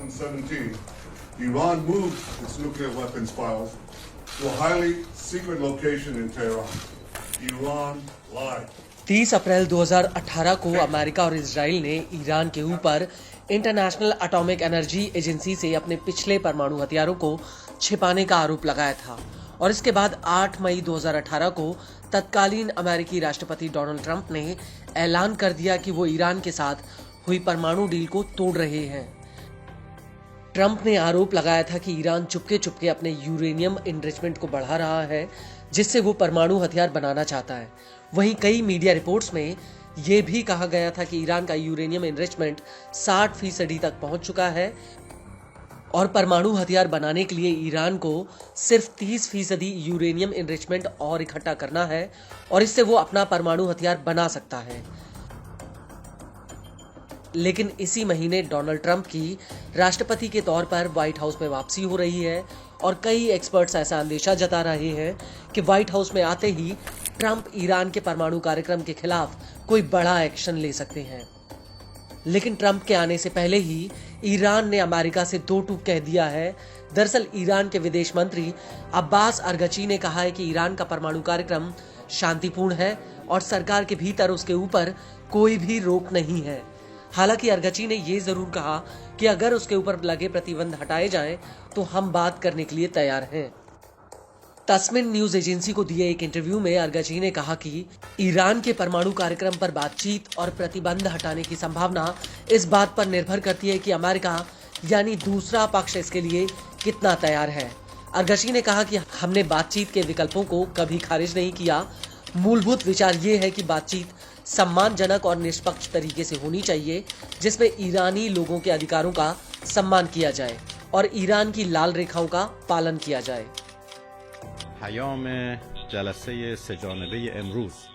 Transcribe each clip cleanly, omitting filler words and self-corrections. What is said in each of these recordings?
2017, Iran moved its nuclear weapons files to a highly secret location in Tehran. Iran lied. 30 अप्रैल 2018 को America और Israel ने Iran के ऊपर international atomic energy agency से अपने पिछले परमाणु हथियारों को छिपाने का आरोप लगाया था और इसके बाद 8 मई 2018 को तत्कालीन अमेरिकी राष्ट्रपति डोनाल्ड ट्रंप ने ऐलान कर दिया कि वो ईरान के साथ हुई परमाणु डील को तोड़ रहे हैं। ट्रंप ने आरोप लगाया था कि ईरान चुपके चुपके अपने यूरेनियम इनरिचमेंट को बढ़ा रहा है, जिससे वो परमाणु हथियार बनाना चाहता है। वहीं कई मीडिया रिपोर्ट्स में यह भी कहा गया था कि ईरान का यूरेनियम इनरिचमेंट 60% तक पहुंच चुका है और परमाणु हथियार बनाने के लिए ईरान को सिर्फ 30% यूरेनियम इनरिचमेंट और इकट्ठा करना है और इससे वो अपना परमाणु हथियार बना सकता है। लेकिन इसी महीने डोनाल्ड ट्रंप की राष्ट्रपति के तौर पर व्हाइट हाउस में वापसी हो रही है और कई एक्सपर्ट्स ऐसा अंदेशा जता रहे हैं कि व्हाइट हाउस में आते ही ट्रंप ईरान के परमाणु कार्यक्रम के खिलाफ कोई बड़ा एक्शन ले सकते हैं। लेकिन ट्रंप के आने से पहले ही ईरान ने अमेरिका से दो टूक कह दिया है। दरअसल ईरान के विदेश मंत्री अब्बास अरगची ने कहा है कि ईरान का परमाणु कार्यक्रम शांतिपूर्ण है और सरकार के भीतर उसके ऊपर कोई भी रोक नहीं है। हालांकि अरगची ने यह जरूर कहा कि अगर उसके ऊपर लगे प्रतिबंध हटाए जाएं तो हम बात करने के लिए तैयार हैं। तस्निम न्यूज एजेंसी को दिए एक इंटरव्यू में अरगची ने कहा कि ईरान के परमाणु कार्यक्रम पर बातचीत और प्रतिबंध हटाने की संभावना इस बात पर निर्भर करती है कि अमेरिका यानी दूसरा पक्ष इसके लिए कितना तैयार है। अरगची ने कहा कि हमने बातचीत के विकल्पों को कभी खारिज नहीं किया। मूलभूत विचार ये है कि बातचीत सम्मानजनक और निष्पक्ष तरीके से होनी चाहिए, जिसमें ईरानी लोगों के अधिकारों का सम्मान किया जाए और ईरान की लाल रेखाओं का पालन किया जाए।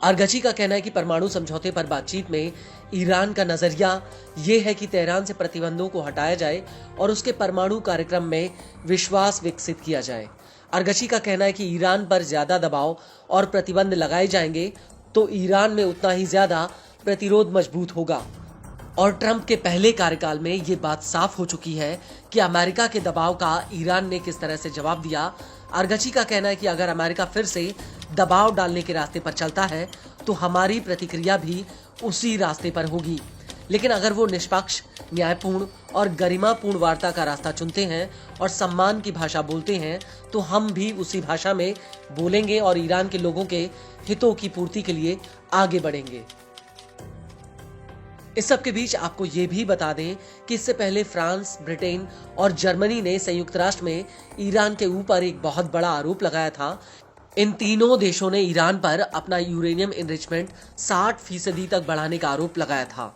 अरगची का कहना है कि परमाणु समझौते पर बातचीत में ईरान का नजरिया ये है कि तेहरान से प्रतिबंधों को हटाया जाए और उसके परमाणु कार्यक्रम में विश्वास विकसित किया जाए। अरगची का कहना है कि ईरान पर ज्यादा दबाव और प्रतिबंध लगाए जाएंगे तो ईरान में उतना ही ज्यादा प्रतिरोध मजबूत होगा। और ट्रंप के पहले कार्यकाल में ये बात साफ हो चुकी है कि अमेरिका के दबाव का ईरान ने किस तरह से जवाब दिया। अरगची का कहना है कि अगर अमेरिका फिर से दबाव डालने के रास्ते पर चलता है तो हमारी प्रतिक्रिया भी उसी रास्ते पर होगी। लेकिन अगर वो निष्पक्ष, न्यायपूर्ण और गरिमापूर्ण वार्ता का रास्ता चुनते हैं और सम्मान की भाषा बोलते हैं तो हम भी उसी भाषा में बोलेंगे और ईरान के लोगों के हितों की पूर्ति के लिए आगे बढ़ेंगे। इस सब के बीच आपको ये भी बता दें कि इससे पहले फ्रांस, ब्रिटेन और जर्मनी ने संयुक्त राष्ट्र में ईरान के ऊपर एक बहुत बड़ा आरोप लगाया था। इन तीनों देशों ने ईरान पर अपना यूरेनियम इनरिचमेंट 60% तक बढ़ाने का आरोप लगाया था।